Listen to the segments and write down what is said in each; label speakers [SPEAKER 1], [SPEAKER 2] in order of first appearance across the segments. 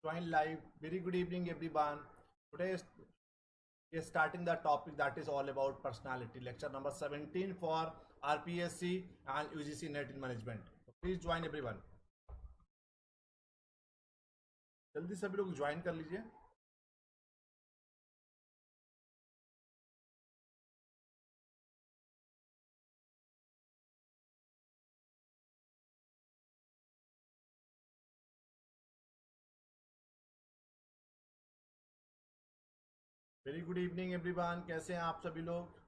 [SPEAKER 1] Join live. Very good evening, everyone. Today we are starting the topic that is all about personality. Lecture number 17 for RPSC and UGC Net in Management. So please join everyone. जल्दी सभी लोग join कर लीजिए. Very good evening everyone. कैसे हैं आप सभी लोग?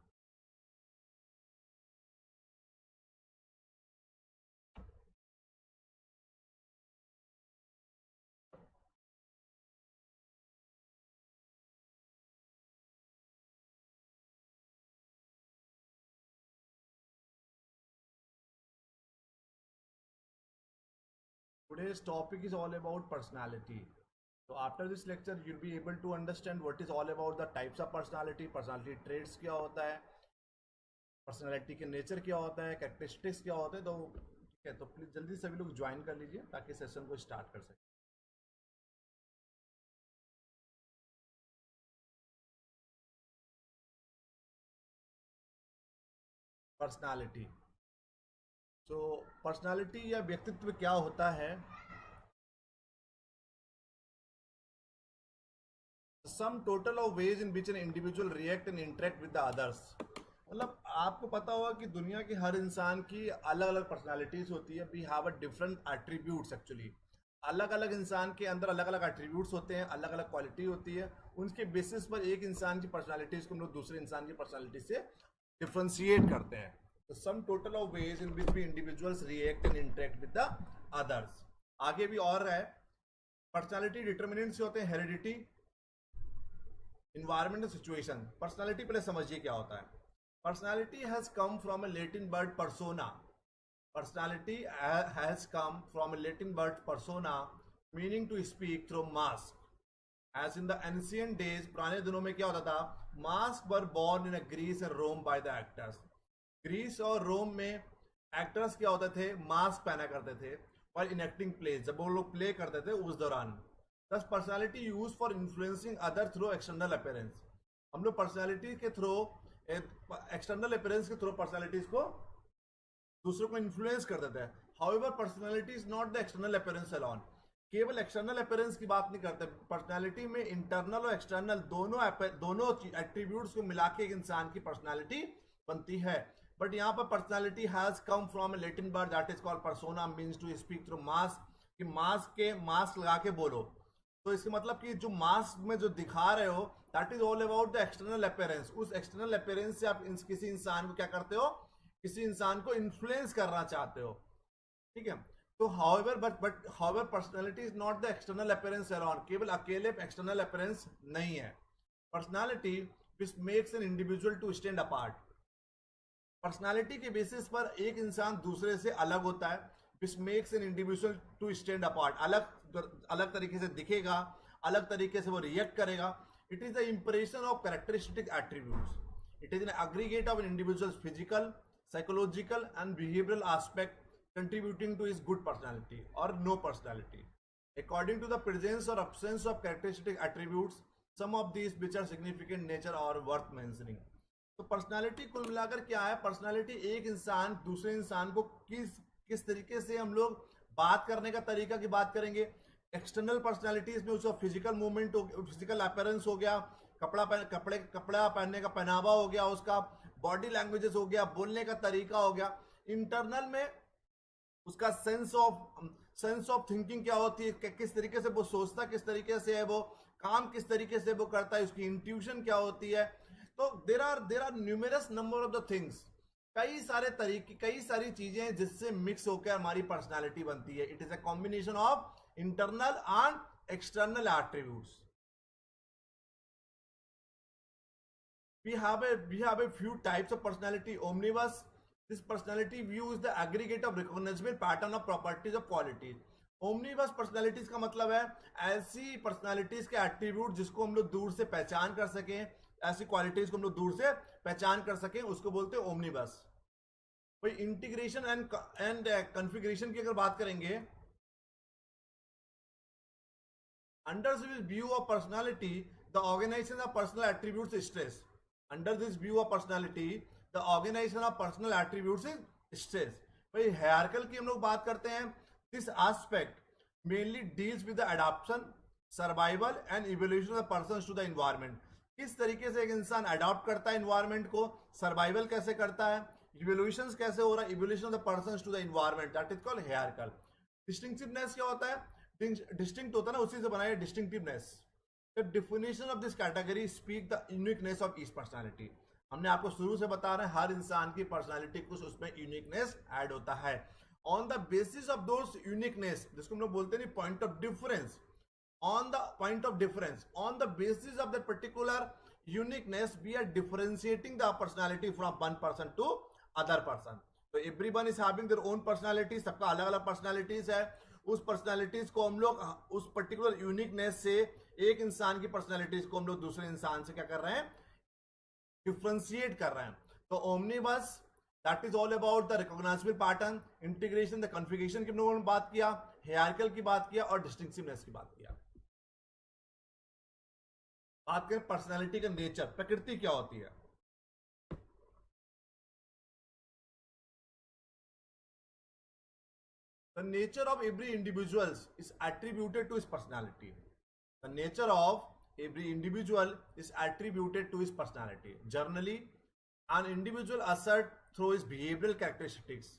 [SPEAKER 1] Today's topic is all about personality. So after this lecture, you'll be able to understand what is all about the types of personality, personality traits क्या होता है, पर्सनालिटी के नेचर क्या होता है, कैरेक्टरिस्टिक्स क्या होते हैं. तो ठीक है, तो प्लीज जल्दी सभी लोग ज्वाइन कर लीजिए ताकि सेशन को स्टार्ट कर सकें. पर्सनालिटी. तो पर्सनालिटी या व्यक्तित्व क्या होता है? सम total of ways in which an individual react and interact with the others. मतलब आपको पता होगा कि दुनिया के हर इंसान की अलग अलग पर्सनालिटीज होती है. We have a different attributes actually. अलग अलग इंसान के अंदर अलग अलग एट्रीब्यूट्स होते हैं, अलग अलग क्वालिटी होती है. उनके बेसिस पर एक इंसान की पर्सनालिटीज को हम लोग दूसरे इंसान की पर्सनालिटी से डिफ्रेंशिएट करते हैं. तो sum total of ways in which भी individuals react and interact with the others. आगे भी और है. पर्सनालिटी डिटर्मिनेंट्स होते हैं हेरिडिटी, इन्वायरमेंट, सिचुएशन. पर्सनालिटी पहले समझिए क्या होता है. Personality has come from a Latin word persona. Personality has come from a Latin word persona, meaning to speak through mask. As in the ancient days, पुराने दिनों में क्या होता था? Masks were born in a Greece and Rome by the actors. Greece और Rome में actors क्या होते थे? मास्क पहना करते थे while enacting plays. जब वो लोग प्ले करते थे उस दौरान. Thus personality used for influencing other through external appearance. हम लोग पर्सनालिटी के थ्रू, एक्सटर्नल अपीयरेंस के थ्रू पर्सनालिटीज को दूसरों को इन्फ्लुएंस कर देता है. However personality is not the external appearance alone. केवल एक्सटर्नल अपीयरेंस की बात नहीं करते. पर्सनालिटी में इंटरनल और एक्सटर्नल दोनों एट्रीब्यूट्स को मिला के एक इंसान की पर्सनालिटी बनती है. बट यहाँ पर personality has come from a Latin word that is called persona, means to speak through mask. कि मास्क लगा के बोलो. तो इसका मतलब कि जो मास्क में जो दिखा रहे हो that is all about the external appearance. उस एक्सटर्नल अपीयरेंस से आप किसी इंसान को क्या करते हो? किसी इंसान को इन्फ्लुएंस करना चाहते हो. ठीक है. तो however personality is not the external appearance alone. केवल अकेले एक्सटर्नल अपीयरेंस नहीं है. Personality which makes an individual to stand apart. Personality के बेसिस पर एक इंसान दूसरे से अलग होता है. Which makes an individual to stand apart. अलग तरीके से दिखेगा, अलग तरीके से वो रिएक्ट करेगा. It is the impression of characteristic attributes. It is an aggregate of an individuals physical, psychological and behavioral aspect contributing to his good personality or no personality. According to the presence or absence of characteristic attributes, some of these which are significant nature or worth mentioning. तो personality कुल मिलाकर क्या है? Personality एक इंसान दूसरे इंसान को किस तरीके से हम लोग बात करने का तरीका की बात करेंगे. एक्सटर्नल पर्सनालिटीज में उसका फिजिकल मूवमेंट हो, फिजिकल अपीयरेंस हो गया, कपड़ा पहनने का पहनावा हो गया, उसका बॉडी लैंग्वेजेस हो गया, बोलने का तरीका हो गया. इंटरनल में उसका सेंस ऑफ थिंकिंग क्या होती है, किस तरीके से वो सोचता, किस तरीके से है वो काम, किस तरीके से वो करता है, उसकी इंट्यूशन क्या होती है. तो there are numerous number of the things. कई सारे तरीके, कई सारी चीजें जिससे मिक्स होकर हमारी पर्सनालिटी बनती है. It is a combination of internal and external attributes. We have a few types of personality. Omnibus. This personality view is the aggregate of recognizable pattern of properties of qualities. Omnibus personalities का मतलब है ऐसी personalities के attribute जिसको हम लोग दूर से पहचान कर सकें, ऐसी qualities को हम लोग दूर से पहचान कर सकें, उसको बोलते हैं omnibus. भाई इंटीग्रेशन एंड कॉन्फ़िगरेशन की अगर बात करेंगे, Under this view of personality, the organization of personal attributes is stress. Under this view of personality, the organization of personal attributes is stress. भाई hierarchical की हम लोग बात करते हैं. This aspect mainly deals with the adaptation, survival and evolution of the persons to the environment. किस तरीके से एक इंसान अडॉप्ट करता है इन्वायरमेंट को, सर्वाइवल कैसे करता है, इवोल्यूशन कैसे हो रहा है, evolution of the persons to the environment, that is called hierarchical. Distinctiveness क्या होता है? डिस्टिंक्ट होता है ना, उसी से बनाया distinctiveness. The definition of this category speak the uniqueness of each personality. हमने आपको शुरू से बता रहे हैं हर इंसान की पर्सनालिटी कुछ उसमें यूनिकनेस ऐड होता है. On the basis of those uniqueness, जिसको हम लोग बोलते हैं point of difference, on the point of difference, on the basis of that particular uniqueness, we are differentiating the personality from one person to other person. So everyone is having their own personality, सबका अलग अलग personalities है. उस personalities को हम लोग उस particular uniqueness से एक इंसान की personalities को हम लोग दूसरे इंसान से क्या कर रहे हैं, differentiate कर रहे हैं. तो omnibus, that is all about the recognizable pattern, integration, the configuration की हम लोगों ने बात किया, hierarchical की बात किया और distinctiveness की बात किया. बात करें पर्सनालिटी का नेचर, प्रकृति क्या होती है. The nature of every individual is attributed to his personality. The nature of every individual is attributed to his personality. Generally, an individual assert through his behavioral characteristics.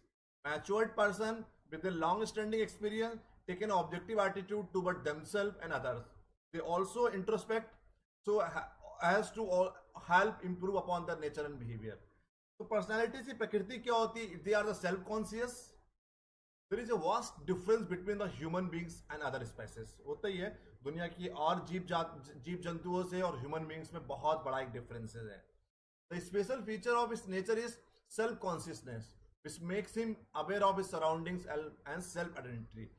[SPEAKER 1] Matured person with a long-standing experience take an objective attitude toward themselves and others. They also introspect so as to help improve upon their nature and behavior. तो personality से प्रकृति क्या होती है? They are the self-conscious. There is a vast difference between the human beings and other species. होता ही है, दुनिया की और जीव जंतुओं से और ह्यूमन बींग्स में बहुत बड़ा एक डिफरेंसेस है. The special feature of his nature is self-consciousness, which makes him aware of his surroundings and self-identity.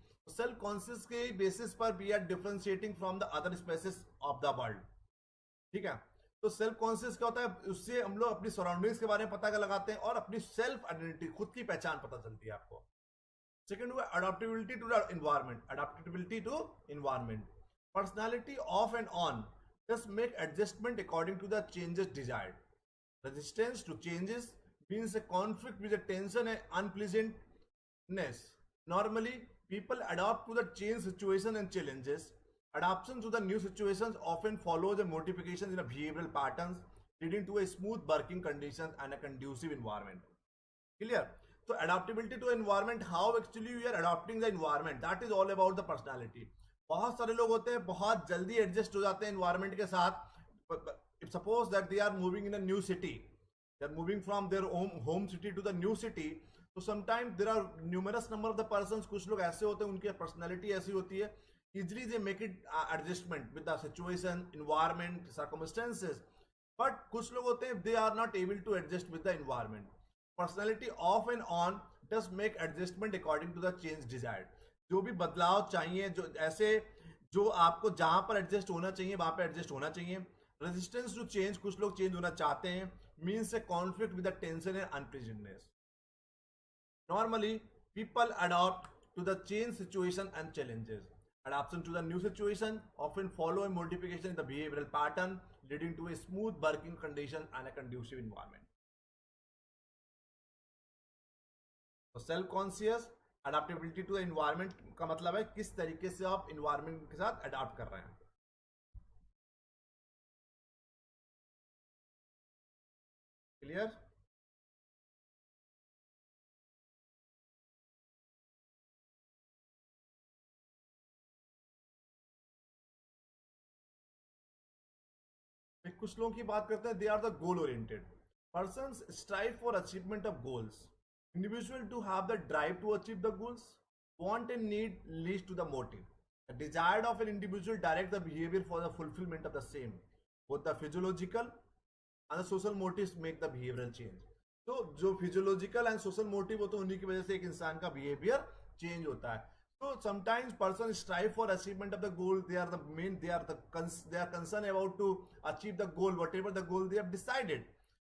[SPEAKER 1] Self-conscious के basis पर we are differentiating from the other species of the world. ठीक है. तो सेल्फ कॉन्शियस क्या होता है? उससे हम लोग अपनी सराउंडिंग्स के बारे में पता लगाते हैं और अपनी सेल्फ आइडेंटिटी, खुद की पहचान पता चलती है आपको. सेकंड हुआ adaptability to the environment. Adaptability to environment. Personality of and on just make adjustment according to the changes desired. Resistance to changes means a conflict with the tension and unpleasantness. Normally, people adapt to the change situation and challenges. Adaptation to the new situations often follows a modification in a behavioral patterns, leading to a smooth working conditions and a conducive environment. Clear? So adaptability to environment, how actually we are adapting the environment, that is all about the personality. बहुत सारे लोग होते हैं बहुत जल्दी adjust हो जाते हैं environment के साथ. Suppose that they are moving in a new city, they are moving from their home city to the new city. So sometimes there are numerous number of the persons, कुछ लोग ऐसे होते हैं उनकी personality ऐसी होती है, easily they make it adjustment with the situation, environment, circumstances. But कुछ लोग होते हैं they are not able to adjust with the environment. Personality off and on does make adjustment according to the change desired. जो भी बदलाव चाहिए, जो ऐसे जो आपको जहां पर एडजस्ट होना चाहिए वहां पर एडजस्ट होना चाहिए. रेजिस्टेंस टू चेंज, कुछ लोग चेंज होना चाहते हैं, means A conflict with the tension and unpleasantness. Normally, people adapt to the change situation and challenges. Adaptation to the new situation often follow a modification in the behavioral pattern, leading to a smooth working condition and a conducive environment. So self-conscious adaptability to the environment का मतलब है किस तरीके से आप environment के साथ adapt कर रहे हैं. Clear? कुछ लोगों की बात करते हैं, they are the goal oriented. Persons strive for achievement of goals. Individual to have the drive to achieve the goals. Want and need leads to the motive. The desire of an individual direct the behavior for the fulfillment of the same. Both the physiological and the social motives make the behavioral change. तो जो physiological and social motive होते हैं उन्हीं की वजह से एक इंसान का behavior change होता है. So sometimes person strive for achievement of the goal. They are concerned about to achieve the goal, whatever the goal they have decided.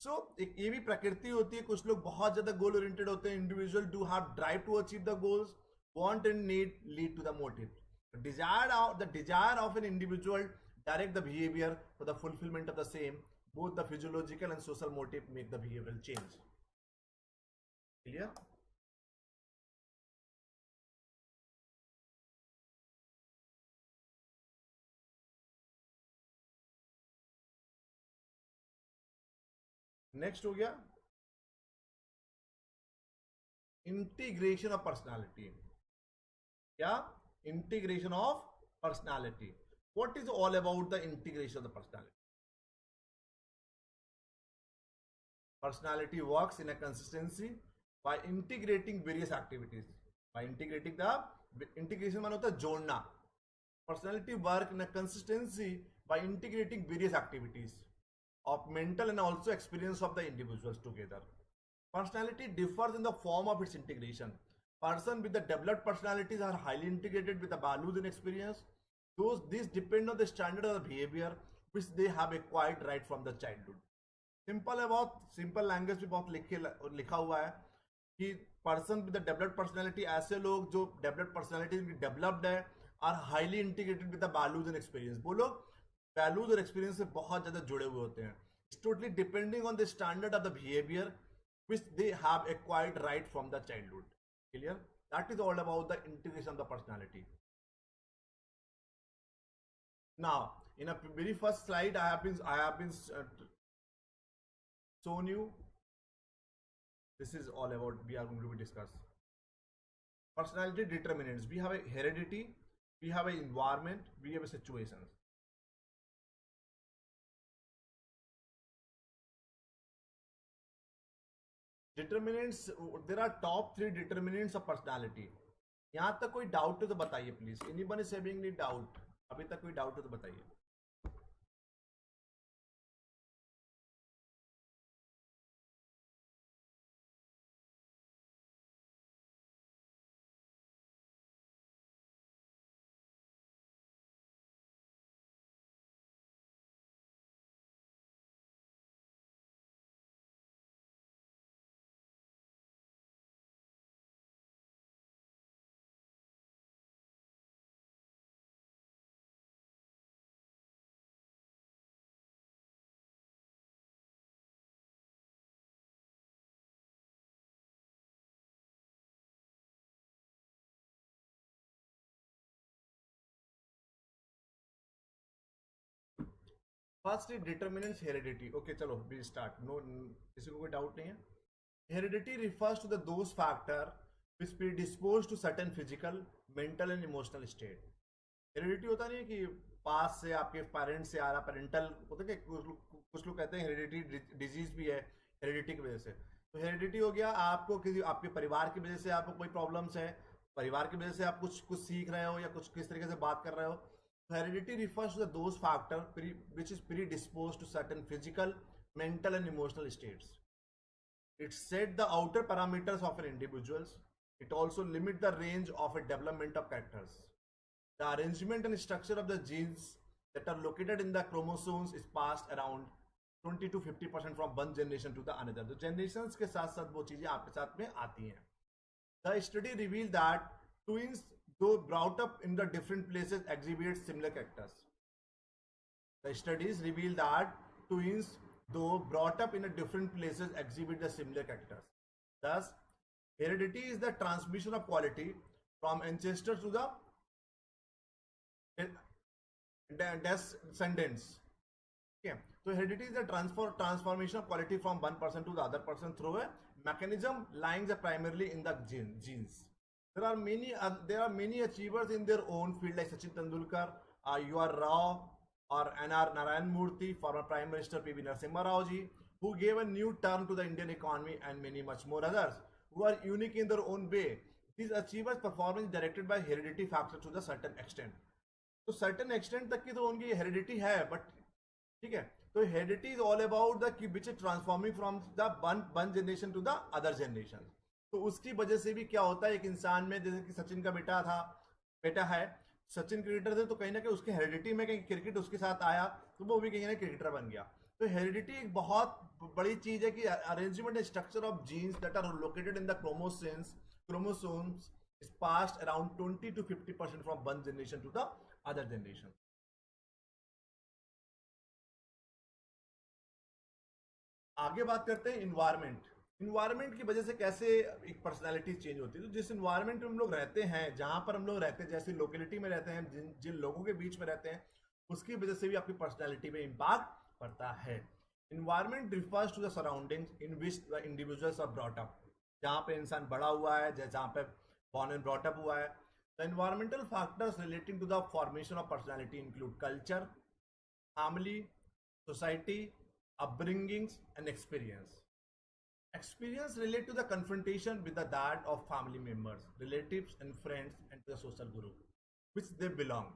[SPEAKER 1] So एक ये भी प्रकृति होती है. कुछ लोग बहुत ज्यादा goal oriented होते हैं. Individual do have drive to achieve the goals. Want and need lead to the motive. The desire of an individual direct the behavior for the fulfillment of the same. Both the physiological and social motive make the behavioral change. Clear? Next हो गया integration of personality. क्या? Integration of personality. What is all about the integration of the personality? Personality works in a consistency by integrating various activities. By integrating the integration मान होता है जोड़ना. Personality work in a consistency by integrating various activities of mental and also experience of the individuals together. Personality differs in the form of its integration. Person with the developed personalities are highly integrated with the values and experience. These depend on the standard of the behavior which they have acquired right from the childhood. Simple है, बहुत simple language भी बहुत लिखा हुआ है कि person with the developed personality, ऐसे लोग जो डेवलप्ड पर्सनैलिटी डेवलप्ड है, are highly integrated with the values and experience. वो लोग वैल्यूज और एक्सपीरियंस से बहुत ज्यादा जुड़े हुए होते हैं. It's totally depending on the standard of the behaviour which they have acquired right from the childhood. Clear? That is all about the integration of the personality. Now in a very first slide I have been shown you. This is all about we are going to discuss personality determinants. We have a heredity, we have a environment, we have a situations. Determinants, there are top 3 determinants of personality. यहाँ तक कोई doubt हो तो बताइए please. Anybody is having any doubt? अभी तक कोई doubt हो तो बताइए. First determinants heredity. ओके चलो वी स्टार्ट. नो, किसी को कोई डाउट नहीं है. Heredity refers to the those factor which predispose to certain physical, mental and emotional state. Heredity होता नहीं है कि पास से आपके पेरेंट्स से आ रहा, पेरेंटल होता है कि कुछ लोग कहते हैं हेरिडिटी डिजीज भी है हेरिडिटी की वजह से. तो हेरिडिटी हो गया आपको किसी आपके परिवार की वजह से आपको कोई प्रॉब्लम्स है, परिवार की वजह से आप कुछ सीख रहे हो या कुछ किस तरीके से बात कर रहे हो. Heredity refers to those factors which is predisposed to certain physical, mental and emotional states. It set the outer parameters of an individual. It also limits the range of a development of characters. The arrangement and structure of the genes that are located in the chromosomes is passed around 20 to 50% from one generation to the another. तो generations के साथ साथ वो चीजें आपके साथ में आती हैं. The study revealed that twins though brought up in the different places exhibit similar characters. The studies reveal that twins though brought up in a different places exhibit the similar characters. Thus, heredity is the transmission of quality from ancestors to the descendants. Okay, so heredity is the transformation of quality from one person to the other person through a mechanism lying primarily in the genes. There are many achievers in their own field like Sachin Tendulkar, U.R. Rao, or N.R. Narayan Murthy, former Prime Minister P.V. Narasimha Rao ji, who gave a new turn to the Indian economy, and many much more others who are unique in their own way. These achievers' performance is directed by heredity factors to the certain extent. तो certain extent तक की तो उनकी heredity है, but ठीक है. तो heredity is all about the which is transforming from the one generation to the other generation. तो उसकी वजह से भी क्या होता है एक इंसान में, जैसे कि सचिन का बेटा है, सचिन क्रिकेटर थे तो कहीं ना कहीं उसके हेरिडिटी में कहीं क्रिकेट उसके साथ आया तो वो भी कहीं ना क्रिकेटर बन गया. तो हेरिडिटी एक बहुत बड़ी चीज है कि arrangement and structure of genes that are located in the chromosomes is passed around 20 to 50% from one generation to the other generation. आगे बात करते हैं इन्वायरमेंट। इन्वायरमेंट की वजह से कैसे एक पर्सनालिटी चेंज होती है। तो जिस इन्वायरमेंट में हम लोग रहते हैं, जहां पर हम लोग रहते हैं, जैसी लोकेलिटी में रहते हैं, जिन जिन लोगों के बीच में रहते हैं, उसकी वजह से भी आपकी पर्सनालिटी पे इम्पैक्ट पड़ता है। Environment refers to the surroundings in which the individuals are brought up, जहाँ पे इंसान बड़ा हुआ है, जहाँ पे बॉर्न एंड ब्रॉट अप हुआ है। The environmental factors relating to the formation of personality include culture, family, society, upbringings, and experience. Experience relate to the confrontation with the that of family members, relatives, and friends, and to the social group which they belong.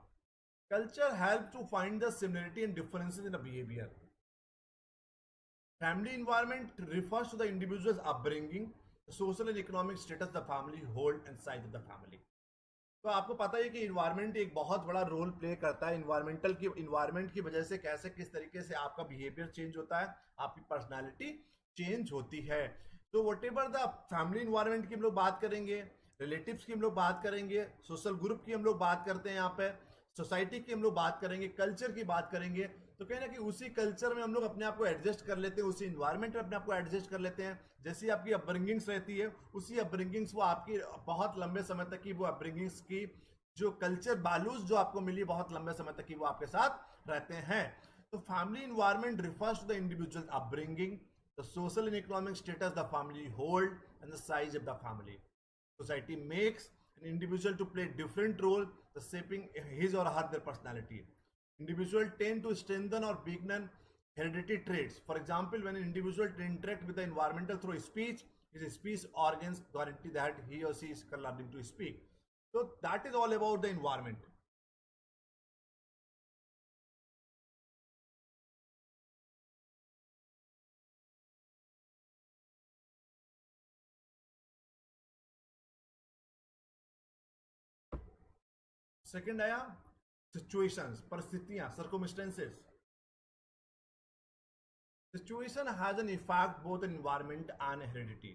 [SPEAKER 1] Culture helps to find the similarity and differences in the behavior. Family environment refers to the individual's upbringing, the social and economic status the family hold, and size of the family. तो आपको पता है कि environment एक बहुत बड़ा role play करता है। इन्वायरमेंट की वजह से कैसे किस तरीके से आपका बिहेवियर चेंज होता है, आपकी पर्सनालिटी चेंज होती है। तो what ever the family environment की हम लोग बात करेंगे, रिलेटिव्स की हम लोग बात करेंगे, सोशल ग्रुप की हम लोग बात करते हैं, यहाँ पे सोसाइटी की हम लोग बात करेंगे, कल्चर की बात करेंगे। तो कहीं ना कहीं उसी कल्चर में हम लोग अपने आप को एडजस्ट कर लेते हैं, उसी इन्वायरमेंट में अपने आप को एडजस्ट कर लेते हैं। जैसी आपकी अपब्रिंगिंग्स रहती है, उसी अपब्रिंगिंग्स वो आपकी बहुत लंबे समय तक की वो अपब्रिंगिंग्स की जो कल्चर वैल्यूज जो आपको मिली, बहुत लंबे समय तक की वो आपके साथ रहते हैं। तो family environment refers to the individual upbringing, the social and economic status the family hold, and the size of the family. Society makes an individual to play different role, the shaping his or her their personality. Individuals tend to strengthen or weaken hereditary traits. For example, when an individual interact with the environmental through speech, his speech organs guarantee that he or she is learning to speak. So that is all about the environment. Second आया situations, परिस्थितियां, circumstances. Situation has an effect both in environment and heredity.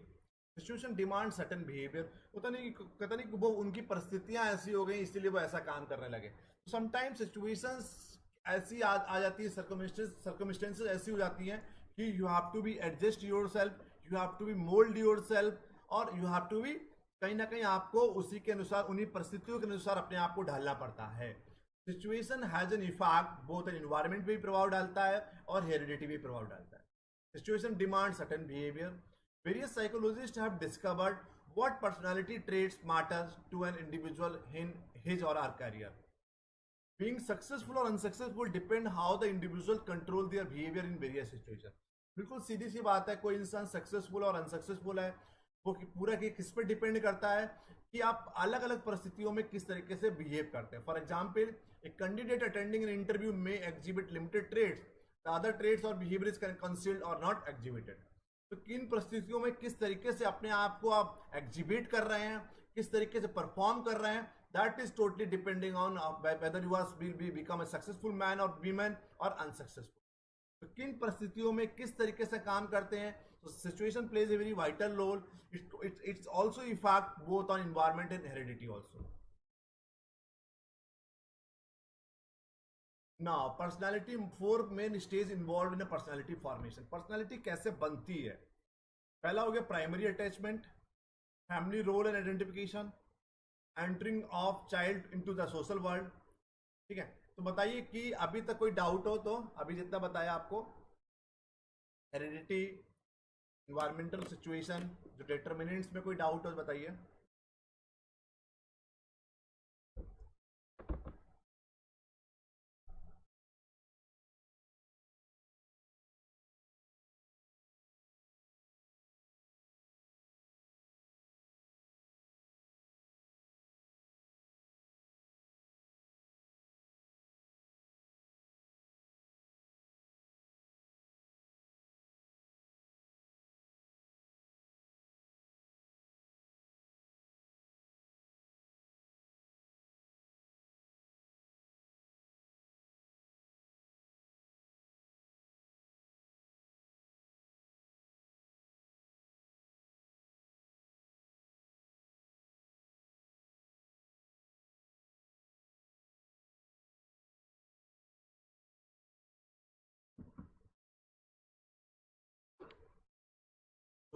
[SPEAKER 1] Situation demands certain behavior. पता नहीं वो उनकी परिस्थितियां ऐसी हो गई इसलिए वो ऐसा काम करने लगे। समटाइम्स सिचुएशंस ऐसी आ जाती है, सर्कमस्टेंसेस ऐसी हो जाती हैं कि you have to be adjust yourself, you have to be mould yourself, और यू हैव टू बी कहीं ना कहीं आपको उसी के अनुसार, उन्हीं परिस्थितियों के अनुसार अपने आप को ढालना पड़ता है। Situation has an effect both an environment पे भी प्रभाव डालता है और हेरिडिटी भी प्रभाव डालता है। Situation demand certain behaviour. Various psychologist have discovered what personality traits matters to an individual in his और हर कैरियर। बीइंग सक्सेसफुल और unsuccessful depend how the individual control their behaviour in various situation. बिल्कुल सीधी सी बात है, कोई इंसान successful और unsuccessful है वो पूरा किस पर डिपेंड करता है कि आप अलग अलग परिस्थितियों में किस तरीके से बिहेव करते हैं। For example, a candidate attending an interview में exhibit limited traits, the other traits और बिहेवियर इज कंसील्ड और नॉट एग्जिबिटेड। तो किन परिस्थितियों में किस तरीके से अपने आप को आप एग्जिबिट कर रहे हैं, किस तरीके से परफॉर्म कर रहे हैं, that is totally depending on whether you are will be become a successful man और वीमेन और अनसक्सेसफुल। तो किन परिस्थितियों में किस तरीके से काम करते हैं। तो situation plays a very vital role. It's also effect both on environment and heredity also. Now personality, four main stage involve in personality formation. Personality कैसे बनती है। पहला हो गया primary attachment, family role and identification, entering of child into the social world. ठीक है, तो बताइए कि अभी तक कोई डाउट हो तो, अभी जितना बताया आपको, हेरिडिटी, इन्वायरमेंटल सिचुएशन, जो डिटर्मिनेंट्स में कोई डाउट हो बताइए।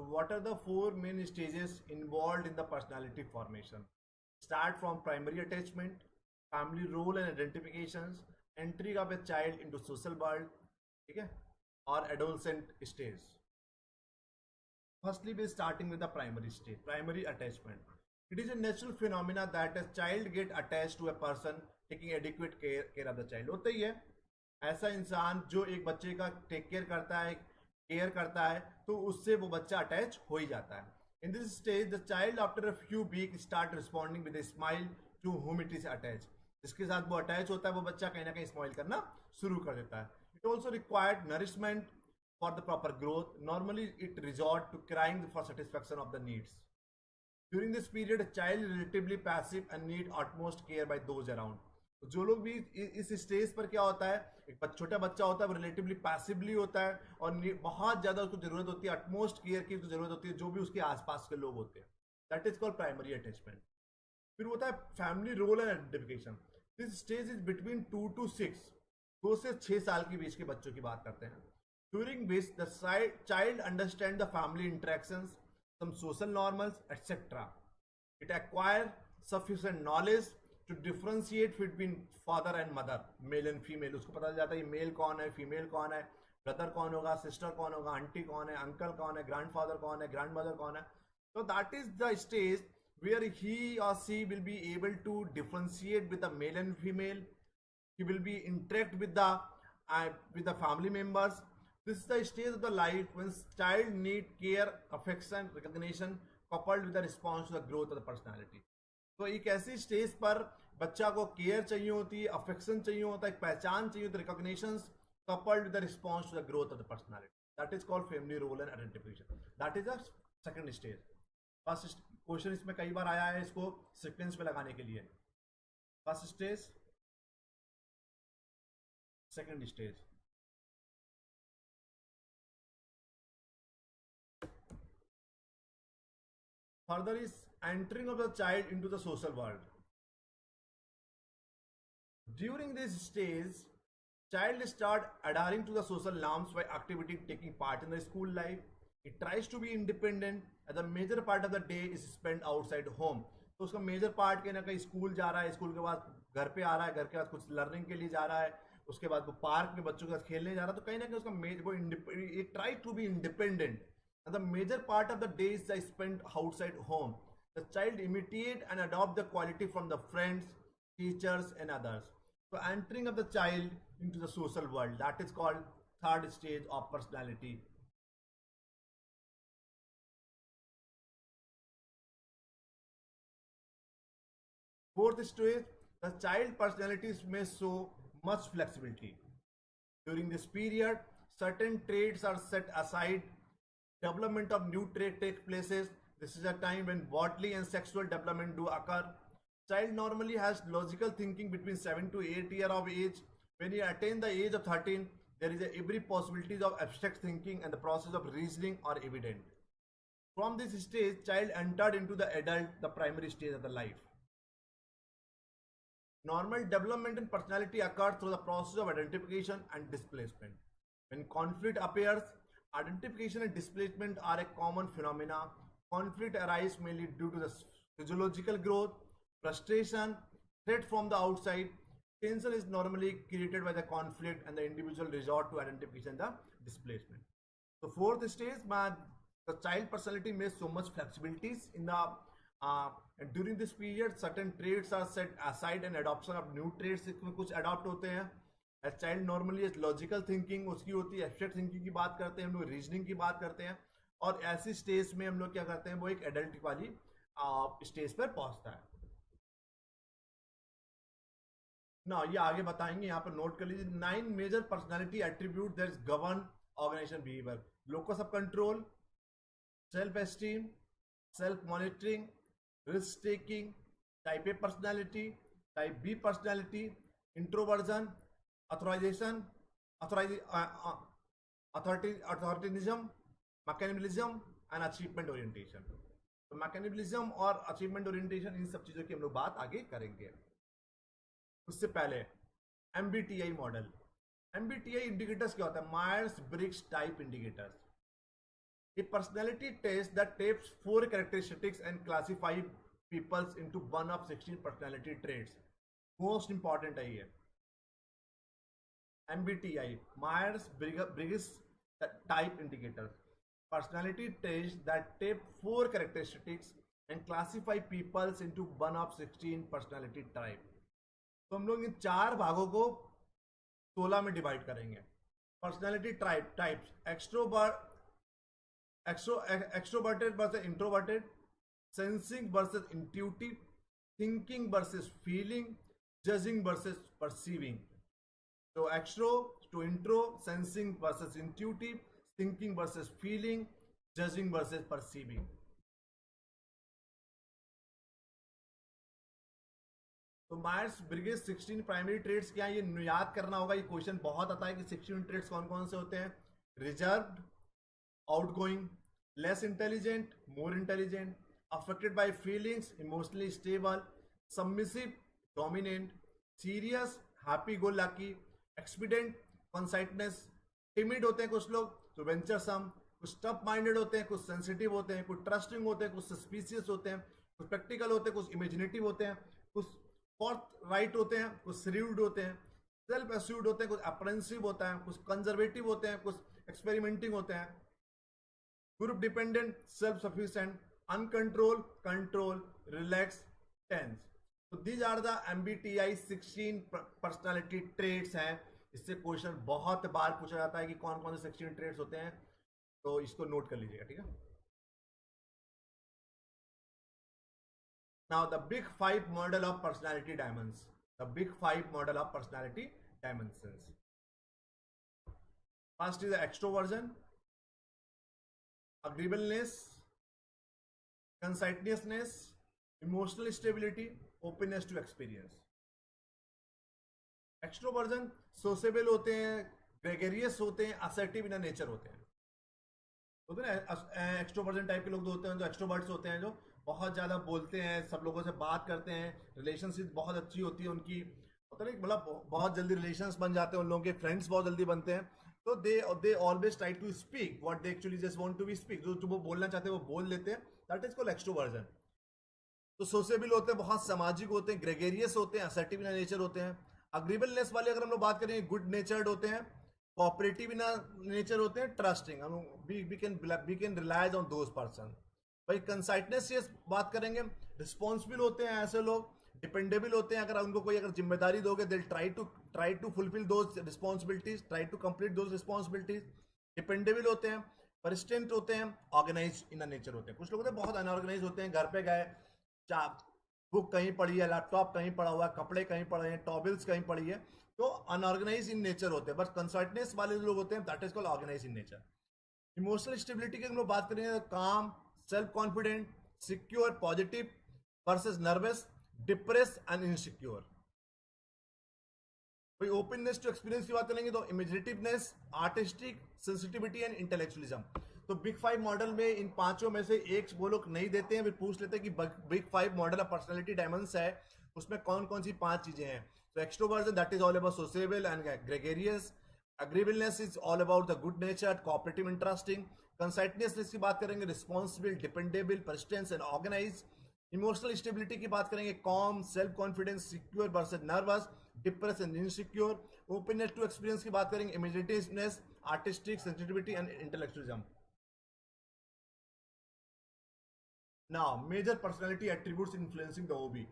[SPEAKER 1] So what are the four main stages involved in the personality formation? Start from primary attachment, family role and identifications, entry of a child into social world, ठीक है, और adolescent stage. Firstly, we're starting with the primary stage, primary attachment. It is a natural phenomena that a child get attached to a person taking adequate care of the child. होता ही है ऐसा इंसान जो एक बच्चे का टेक केयर करता है, केयर करता है, तो उससे वो बच्चा अटैच हो ही जाता है. In this stage, the child after a few weeks start responding with a smile to whom it is attached. जिसके साथ वो अटैच होता है वो बच्चा कहीं ना कहीं स्माइल करना शुरू कर देता है. It also required nourishment for the proper growth. Normally, it resort to crying for satisfaction of the needs. During this period, a child is relatively passive and need utmost care by those around. तो जो लोग भी इस stage पर क्या होता है, एक छोटा बच्चा होता है वो रिलेटिवली पैसिवली होता है और बहुत ज्यादा उसको जरूरत होती है, अटमोस्ट केयर की उसको जरूरत होती है जो भी उसके आसपास के लोग होते हैं. That is called primary attachment. फिर होता है family role and identification. This stage is between 2 to 6, 2 से 6 साल के बीच के बच्चों की बात करते हैं. During which the child understands the family interactions, some social normals, etc. It acquires sufficient knowledge to differentiate between father and mother, male and female. उसको पता चल जाता है ये मेल कौन है, फीमेल कौन है, ब्रदर कौन होगा, सिस्टर कौन होगा, आंटी कौन है, अंकल कौन है, ग्रैंडफादर कौन है, ग्रैंडमदर कौन है. So that is the stage where he or she will be able to differentiate with the male and female. He will be interact with the family members. This is the stage of the life when child need care, affection, recognition, coupled with the response to the growth of the personality. तो एक ऐसी stage पर बच्चा को care चाहिए होती है, affection चाहिए होता है, एक पहचान चाहिए होती है, recognition, coupled with the response to the growth of the personality. That is called family role and identification. That is the second stage. First question इसमें कई बार आया है इसको सीक्वेंस में लगाने के लिए. First stage, second stage. Further is entering of the child into the social world. During this stage, child start adhering to the social norms by activity taking part in the school life. It tries to be independent as a major part of the day is spent outside home. तो उसका major part कहीं ना कहीं school जा रहा है, school के बाद घर पे आ रहा है, घर के बाद कुछ लर्निंग के लिए जा रहा है, उसके बाद वो पार्क में बच्चों के साथ खेलने जा रहा है. तो कहीं ना कहीं उसका वो try to be independent. And the major part of the day is spent outside home. The child imitate and adopt the quality from the friends, teachers, and others. So entering of the child into the social world, that is called third stage of personality. Fourth stage, the child personalities may show much flexibility. During this period, certain traits are set aside. Development of new trait takes places. This is a time when bodily and sexual development do occur. Child normally has logical thinking between 7 to 8 years of age. When he attains the age of 13, there is every possibility of abstract thinking and the process of reasoning are evident. From this stage, child entered into the adult, the primary stage of the life. Normal development in personality occurs through the process of identification and displacement. When conflict appears, identification and displacement are a common phenomena. Conflict arises mainly due to the physiological growth, frustration, threat from the outside. Tension is normally created by the conflict and the individual resort to identification and the displacement. So fourth stage, the child personality may so much flexibilities in the and during this period certain traits are set aside and adoption of new traits इसमें कुछ adopt होते हैं. A child normally logical thinking उसकी होती है, abstract thinking की बात करते हैं हम लोग, रीजनिंग की बात करते हैं, और ऐसी स्टेज में हम लोग क्या करते हैं वो एक एडल्ट वाली स्टेज पर पहुंचता है ना. ये आगे बताएंगे, यहाँ पर नोट कर लीजिए. 9 major personality attribute that govern organisation behaviour. Locus of control, self esteem, self monitoring, risk taking, type A personality, type B personality, introversion, authorization, authoritarianism, mechanism and achievement orientation. तो mechanism और achievement orientation इन सब चीजों की हम लोग बात आगे करेंगे. उससे पहले MBTI मॉडल. MBTI इंडिकेटर्स क्या होता है? Myers Briggs type indicators. A personality test that takes 4 characteristics and classify peoples into one of 16 personality traits. Most important है ये MBTI, Myers-Briggs Type Indicator. Personality test that take 4 characteristics and classify peoples into one of 16 personality type. तो हम लोग इन 4 भागों को 16 में divide करेंगे. Personality types extroverted versus introverted, sensing versus intuitive, thinking versus feeling, judging versus perceiving. तो extro to intro, sensing versus intuitive, thinking versus feeling, judging versus perceiving. तो Myers Briggs 16 primary traits क्या है, ये याद करना होगा. ये क्वेश्चन बहुत आता है कि 16 ट्रेड्स कौन कौन से होते हैं. Reserved, outgoing, less intelligent, more intelligent, affected by feelings, emotionally stable, submissive, dominant, serious, happy go lucky, expedient, conscientiousness. Timid होते हैं कुछ लोग, तो वेंचरसम. कुछ टफ माइंडेड होते हैं, कुछ सेंसिटिव होते हैं, कुछ ट्रस्टिंग होते हैं, कुछ सस्पिशियस होते हैं, कुछ प्रैक्टिकल होते हैं, कुछ इमेजिनेटिव होते हैं, कुछ फोर्थ राइट होते हैं, कुछ श्रीव्ड होते हैं, सेल्फ एस्यूर्ड होते हैं, कुछ अप्रेंसिव होता है, कुछ कंजर्वेटिव होते हैं, कुछ एक्सपेरिमेंटिंग होते हैं, group dependent, self sufficient, uncontrolled, control, relax, tense. तो these are the MBTI 16 personality traits हैं. इससे क्वेश्चन बहुत बार पूछा जाता है कि कौन कौन से 16 ट्रेट्स होते हैं, तो इसको नोट कर लीजिएगा. ठीक है. Now the big 5 model of personality dimensions. The big 5 model of personality dimensions. First is the extroversion, agreeableness, conscientiousness, emotional stability, openness to experience. Extroversion sociable होते हैं, gregarious होते हैं, assertive in nature होते हैं. होते हैं ना एक्सट्रोवर्जन टाइप के लोग होते हैं, जो एक्सट्रोवर्ट्स होते हैं, जो बहुत ज़्यादा बोलते हैं, सब लोगों से बात करते हैं, रिलेशनशिप बहुत अच्छी होती है उनकी, होता है ना, मतलब बहुत जल्दी रिलेशंस बन जाते हैं उन लोगों के, फ्रेंड्स बहुत जल्दी बनते हैं. तो they always try to speak what they actually just want to be speak. जो वो बोलना चाहते हैं वो बोल लेते हैं. That is called extroversion. तो सोशेबल होते हैं, बहुत सामाजिक होते हैं, ग्रेगेरियस होते हैं, असर्टिव इन नेचर होते हैं. अग्रीबलनेस वाले अगर हम लोग बात करें, गुड नेचर्ड होते हैं, कोऑपरेटिव इन नेचर होते हैं, trusting, we can rely on those person. भाई कंसाइटनेस से बात करेंगे, रिस्पॉन्सिबल होते हैं ऐसे लोग, डिपेंडेबल होते हैं, अगर उनको कोई अगर जिम्मेदारी दोगे they try to fulfil those responsibilities, try to complete those responsibilities. Dependable होते हैं, परसिस्टेंट होते हैं, ऑर्गेनाइज इन नेचर होते हैं. कुछ लोग होते हैं बहुत अनऑर्गेनाइज होते हैं, घर पे गए, बुक कहीं पड़ी है, लैपटॉप कहीं पड़ा हुआ है, कपड़े कहीं पड़े हैं, टॉवल्स कहीं पड़ी है, तो अनऑर्गेनाइज इन नेचर होते हैं. बट कंसर्टनेस वाले लोग होते हैं, that is called organise in nature. Emotional stability की हम लोग बात करेंगे, calm, self confident, secure, positive versus nervous, depress and insecure. भाई ओपननेस टू एक्सपीरियंस की बात करेंगे तो imaginativeness, artistic, sensitivity and intellectualism. तो बिग 5 मॉडल में इन पांचों में से एक वो लोग नहीं देते हैं, फिर पूछ लेते हैं कि big 5 model of personality dimensions है, उसमें कौन कौन सी 5 चीजें हैं. तो extroversion, that is all about sociable and gregarious. Agreeableness is all about the good nature, cooperative, interesting. Conscientiousness की बात करेंगे, responsible, dependable, persistence and organise. Emotional stability की बात करेंगे, calm, self confidence, secure versus nervous, depress and insecure. Openness to experience की बात करेंगे, imaginativeness, artistic, sensitivity and intellectualism. Now major personality attributes influencing the OB.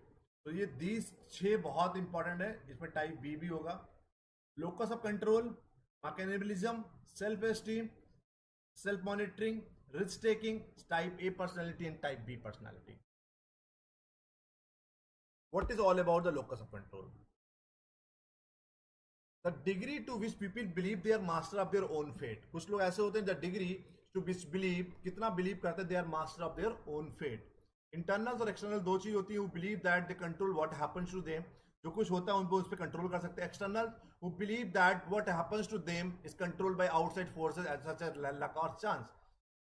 [SPEAKER 1] तो ये these 6 बहुत important है, जिसमें टाइप बी भी होगा. Locus of control, mechanism, self esteem, self monitoring, risk taking, type A personality and type B personality. What is all about the locus of control? The degree to which people believe they are master of their own fate. कुछ लोग ऐसे होते हैं, the degree to which believe, कितना believe करते हैं they are master of their own fate. Internal और external दो चीज होती है. Who believe that they control what happens to them. जो कुछ होता है उनको उस पर कंट्रोल कर सकते हैं. External who believe that what happens to them is controlled by outside forces such as luck or chance.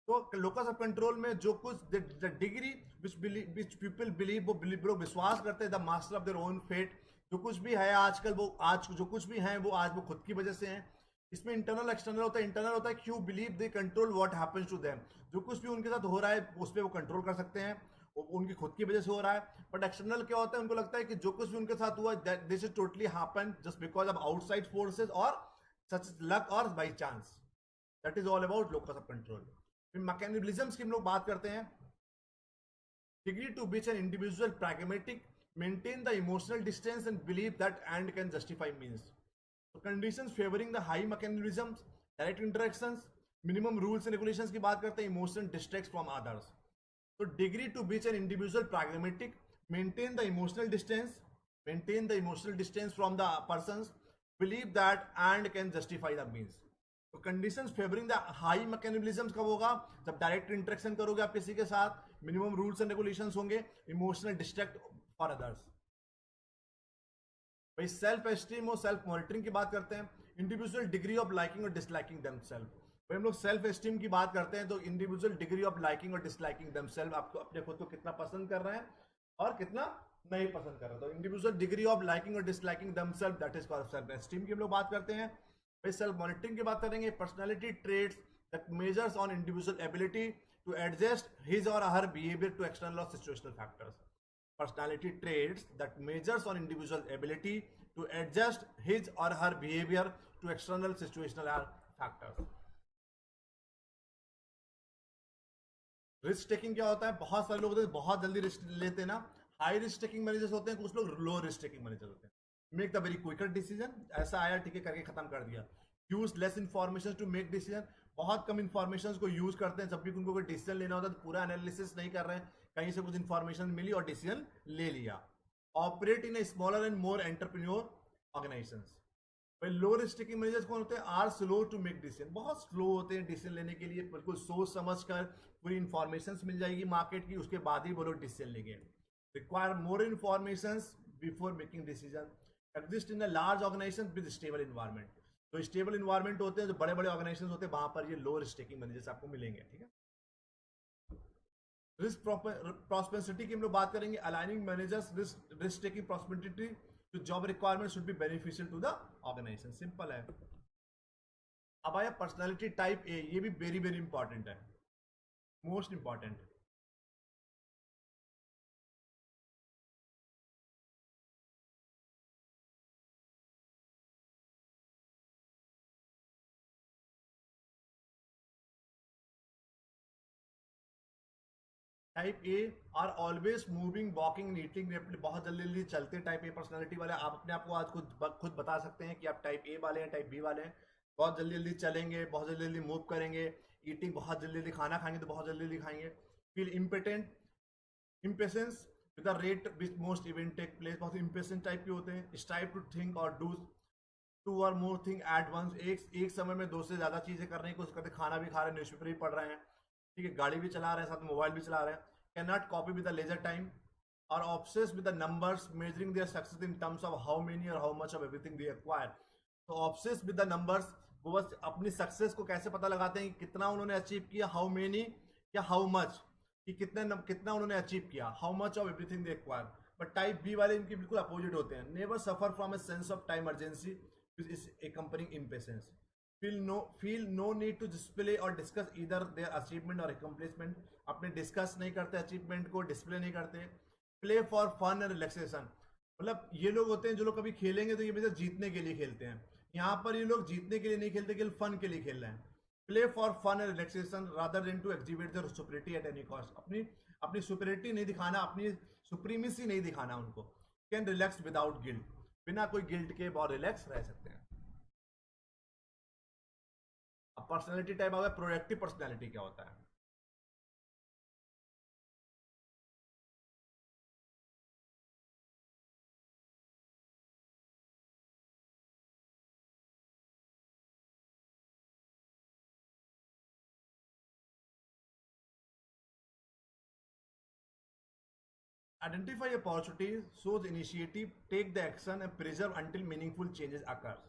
[SPEAKER 1] तो लोकस ऑफ कंट्रोल में जो कुछ the degree which people believe, वो लोग विश्वास करते हैं the master of their own fate. जो कुछ भी है आजकल, वो आज जो कुछ भी है वो आज वो खुद की वजह से हैं. इसमें इंटरनल एक्सटर्नल होता है। इंटरनल होता है who believe they control what happens to them, जो कुछ भी उनके साथ हो रहा है उस पर वो कंट्रोल कर सकते हैं, उनकी खुद की वजह से हो रहा है। बट एक्सटर्नल क्या होता है, उनको लगता है कि जो कुछ भी उनके साथ हुआ this is totally happen just because of outside forces और सच लक और by chance. That is all about locus of control. फिर मैकेनिज्म्स की हम लोग बात करते हैं। degree to which an individual pragmatic maintain the emotional distance and believe that end can justify means. So conditions favoring the high mechanisms, direct interactions, minimum rules and regulations की बात करते हैं, emotion distracts from others. So degree to which an individual pragmatic maintain the emotional distance from the persons, believe that and can justify the means. तो conditions favouring the high mechanisms कब होगा, जब direct interaction करोगे आप किसी के साथ, minimum rules and regulations होंगे, इमोशनल डिस्ट्रैक्ट फॉर अदर्स। भाई सेल्फ एस्टीम और सेल्फ मॉनिटरिंग की बात करते हैं। इंडिविजुअल डिग्री ऑफ लाइकिंग और डिसलाइकिंग देमसेल्फ। भाई हम लोग सेल्फ एस्टीम की बात करते हैं तो इंडिविजुअल डिग्री ऑफ लाइकिंग और डिसलाइकिंग देमसेल्फ, आपको अपने खुद को कितना पसंद कर रहे हैं और कितना नहीं पसंद कर रहे हैं। तो इंडिविजुअल डिग्री ऑफ लाइकिंग और disliking themselves, that is called self esteem की हम लोग बात करते हैं। भाई सेल्फ मॉनिटरिंग की बात करेंगे। Personality traits that measures on individual ability to adjust his और her behaviour to external or situational factors. Personality traits that measures on individual ability to adjust his और her behaviour to external situational factors. Risk taking क्या होता है, बहुत सारे लोग बहुत जल्दी रिस्क लेते हैं ना। हाई रिस्क टेकिंग मैनेजर्स होते हैं, कुछ लोग लो रिस्क टेकिंग मैनेजर होते हैं। Make the very quicker decision, ऐसा आया ठीक है करके खत्म कर दिया। Use less information to make decision, बहुत कम इन्फॉर्मेशन को यूज करते हैं, जब भी उनको कोई डिसीजन लेना होता है तो पूरा एनालिसिस नहीं कर रहे हैं, कहीं से कुछ इन्फॉर्मेशन मिली और डिसीजन ले लिया। Operate in a smaller and more entrepreneur organisations. भाई लो रिस्क टेकिंग मैनेजर्स कौन होते हैं, are slow to make decision, बहुत स्लो होते हैं डिसीजन लेने के लिए, बिल्कुल सोच समझ कर पूरी इन्फॉर्मेशन मिल जाएगी मार्केट की, उसके बाद ही वो लोग डिसीजन लेंगे। Require more information before making decision. Exist in a large organisation with stable environment. तो स्टेबल इन्वायरमेंट होते हैं, जो बड़े बड़े ऑर्गेनाइजेशन होते हैं, वहां पर ये लो रिस्क टेकिंग मैनेजर्स आपको मिलेंगे। ठीक है, रिस्क प्रॉस्पेरिटी की हम लोग बात करेंगे। Aligning managers risk taking prosperity to job requirement should be beneficial to the organisation. Simple है। अब आया पर्सनालिटी टाइप ए, ये भी वेरी वेरी इंपॉर्टेंट है, most important. Type A are always moving walking eating, बहुत जल्दी जल्दी चलते टाइप ए पर्सनालिटी वाले। आप अपने आप को आज खुद बता सकते हैं कि आप टाइप ए वाले हैं, टाइप बी वाले हैं। बहुत जल्दी जल्दी चलेंगे, बहुत जल्दी जल्दी मूव करेंगे, ईटिंग बहुत जल्दी जल्दी, खाना खाएंगे तो बहुत जल्दी जल्दी खाएंगे। Feel impatient impatience with the rate which most event take place, बहुत इम्पेशेंट टाइप के होते हैं। Strive to think or do two or more thing at once, एक समय में दो से ज़्यादा चीज़ें करने की कोशिश करते हैं। खाना भी खा रहे हैं, न्यूज़पेपर भी पढ़ रहे हैं, ठीक है, गाड़ी भी चला रहे हैं, साथ में मोबाइल भी चला रहे हैं। Can not cope with the leisure time और obsessed with the numbers, measuring their success in terms of how many or how much of everything they acquire. तो ऑब्सेस विद द नंबर्स, वो बस अपनी success को कैसे पता लगाते हैं कि कितना उन्होंने अचीव किया, हाउ मेनी या हाउ मच, कि कितना उन्होंने अचीव किया, how much of everything they acquire. But type B वाले इनके बिल्कुल अपोजिट होते हैं। Never suffer from a sense of time urgency is accompanying impatience. Feel no need to display or discuss either their achievement or accomplishment. अपने discuss नहीं करते achievement को, display नहीं करते। Play for fun and relaxation, मतलब ये लोग होते हैं जो लोग कभी खेलेंगे तो ये वजह जीतने के लिए खेलते हैं। यहाँ पर ये लोग जीतने के लिए नहीं खेलते, केवल फन के लिए खेल रहे हैं। Play for fun and relaxation rather than to exhibit their superiority at any cost. अपनी सुपरिटी नहीं दिखाना, अपनी सुप्रीमेसी नहीं दिखाना उनको। कैन रिलैक्स विदाउट गिल्ट, बिना कोई गिल्ट के बहुत रिलैक्स रह सकते हैं। अब पर्सनालिटी टाइप आ गया, प्रोडक्टिव पर्सनालिटी क्या होता है। Identify opportunities, shows initiative, take the action and preserve until meaningful changes occurs.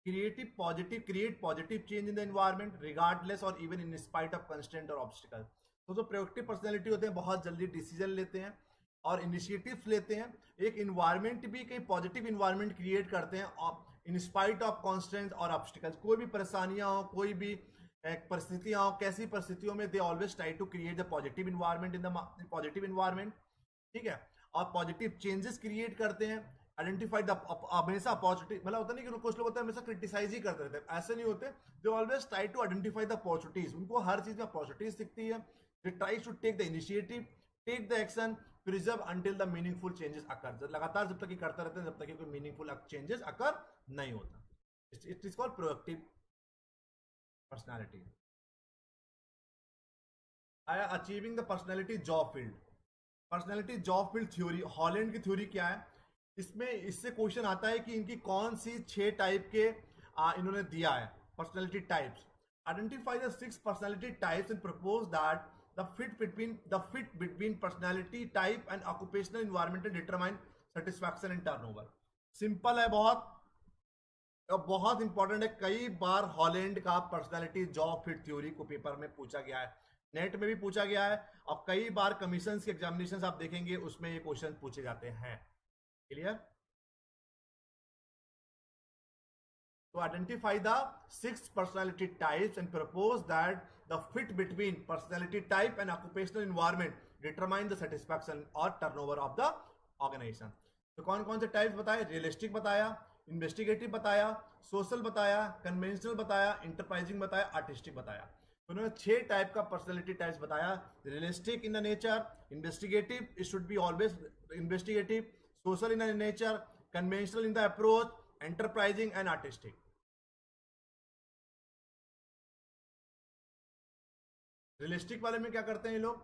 [SPEAKER 1] Create positive change in the environment regardless or even in spite of constraint or obstacle. तो जो productive personality होते हैं बहुत जल्दी decision लेते हैं और initiatives लेते हैं, एक इन्वायरमेंट भी कहीं पॉजिटिव इन्वायरमेंट क्रिएट करते हैं और इन स्पाइट ऑफ कॉन्स्टेंट और ऑब्स्टिकल्स, कोई भी परेशानियां हो, कोई भी परिस्थितियां हो, कैसी परिस्थितियों में they always try to create the positive environment in the positive environment, ठीक है, और पॉजिटिव चेंजेस क्रिएट करते हैं। आइडेंटिफाई द, हमेशा पॉजिटिव, मतलब होता नहीं कि कुछ लोग होते हैं हमेशा क्रिटिसाइज ही करते रहते हैं, ऐसे नहीं होते। They always try to identify the opportunities, उनको हर चीज में अपॉर्चुनिटीज दिखती है। They try to take the initiative, take the action, preserve until the meaningful changes occur, लगातार जब तक ये करते रहते हैं जब तक कोई मीनिंगफुल चेंजेस अकर नहीं होता। It is called proactive personality. आया achieving the personality job field. Personality job field theory, Holland की थ्योरी क्या है, इसमें इससे क्वेश्चन आता है कि इनकी कौन सी 6 टाइप के इन्होंने दिया है personality types. Identify the 6 personality types and propose that the fit between personality type and occupational environment determine satisfaction and turnover. Simple है बहुत, बहुत इंपॉर्टेंट है। कई बार हॉलैंड का पर्सनालिटी जॉब फिट थ्योरी को पेपर में पूछा गया है, नेट में भी पूछा गया है, और कई बार कमीशन के एग्जामिनेशन आप देखेंगे उसमें ये क्वेश्चन पूछे जाते हैं। क्लियर? तो identify the 6 personality types and propose that the fit between personality type and occupational environment determine the satisfaction और टर्नओवर ऑफ द ऑर्गेनाइजेशन। तो कौन कौन से टाइप्स बताए? रियलिस्टिक बताया, इन्वेस्टिगेटिव बताया, सोशल बताया, कन्वेंशनल बताया, इंटरप्राइजिंग बताया, आर्टिस्टिक बताया। तो उन्होंने 6 टाइप का पर्सनालिटी टाइप्स बताया। Realistic in the nature, investigative, it should be always investigative, social in the nature, conventional in the approach, enterprising and artistic. Realistic वाले में क्या करते हैं ये लोग?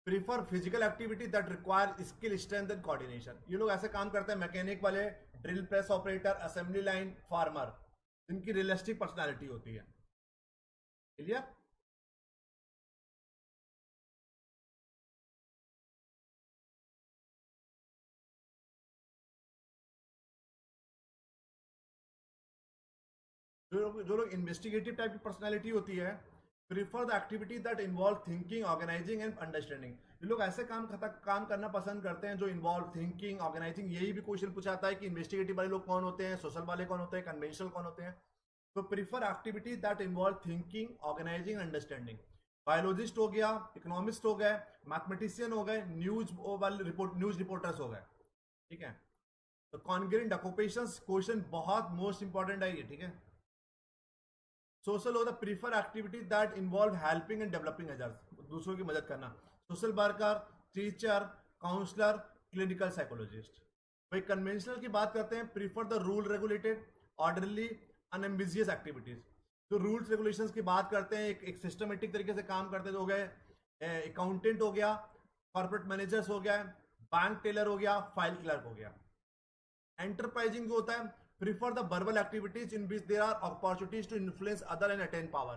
[SPEAKER 1] Prefer physical activity that require skill, strength and coordination. ये लोग ऐसे काम करते हैं, मैकेनिक वाले, drill press operator, assembly line, farmer, इनकी रियलिस्टिक पर्सनालिटी होती है। क्लियर? जो लोग इन्वेस्टिगेटिव टाइप की पर्सनालिटी होती है, prefer the activity that involve thinking, organising and understanding. ये लोग ऐसे काम करना पसंद करते हैं जो इन्वॉल्व थिंकिंग, ऑर्गेनाइजिंग। यही भी क्वेश्चन पूछा जाता है कि इन्वेस्टिगेटिव वाले लोग कौन होते हैं, सोशल वाले कौन होते हैं, कन्वेंशनल कौन होते हैं। तो prefer activity that involve thinking, organising, understanding. Biologist हो गया, इकोनॉमिस्ट हो गए, मैथमेटिशियन हो गए, न्यूज रिपोर्टर्स हो गए। ठीक है, तो कॉन्ग्रेंट ऑक्यूपेशंस क्वेश्चन बहुत मोस्ट इंपॉर्टेंट है ये। ठीक है, सोशल हो the prefer activity that involve helping and developing others, दूसरों की मदद करना। Social worker, teacher, counsellor, clinical psychologist. भाई कन्वेंशनल की बात करते हैं, prefer the rule regulated, orderly, unambiguous activities. तो रूल्स रेगुलेशंस की बात करते हैं, एक सिस्टमेटिक तरीके से काम करते हो गए, अकाउंटेंट हो गया, कॉर्पोरेट मैनेजर्स हो गया, बैंक टेलर हो गया, फाइल क्लर्क हो गया। एंटरप्राइजिंग जो होता है, prefer the verbal activities in which there are opportunities to influence other and attain power.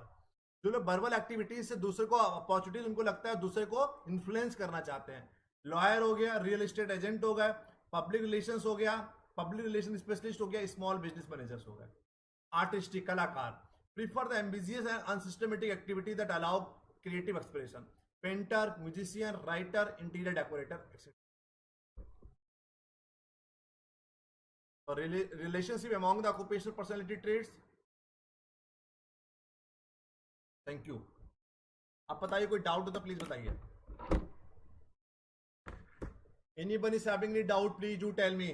[SPEAKER 1] जो लोग वर्बल एक्टिविटीज से दूसरे को अपॉर्चुनिटीज, उनको लगता है दूसरे को इन्फ्लुएंस करना चाहते हैं। लॉयर हो गया, रियल एस्टेट एजेंट हो गए, पब्लिक रिलेशंस हो गया, पब्लिक रिलेशन स्पेशलिस्ट हो गया, स्मॉल बिजनेस मैनेजर्स हो गए। आर्टिस्टिक, कलाकार, prefer the ambiguous and unsystematic activity that allow creative expression. Painter, musician, writer, interior decorator, etcetera. Relationship among the occupational personality trades. Thank you. आप बताइए, कोई doubt हो तो प्लीज बताइए। Anybody is having any doubt, please do tell me.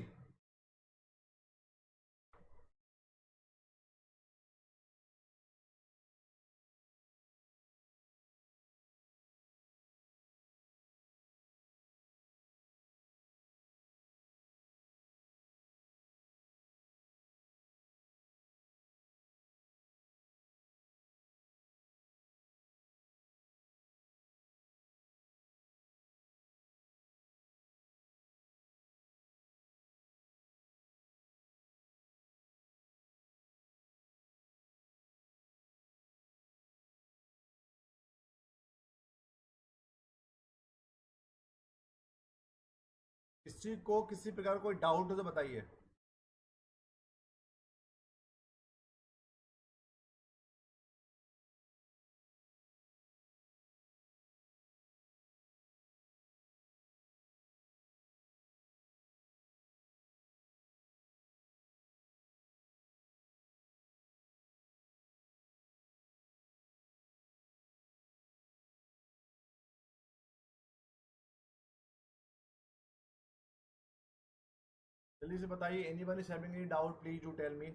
[SPEAKER 1] किसी को किसी प्रकार कोई डाउट हो तो बताइए। जल्दी से बताइए, anyone is having any doubt please do tell me.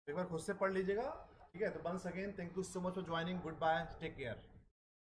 [SPEAKER 1] एक बार खुद से पढ़ लीजिएगा, ठीक है? तो once again thank you so much for joining, goodbye, take care.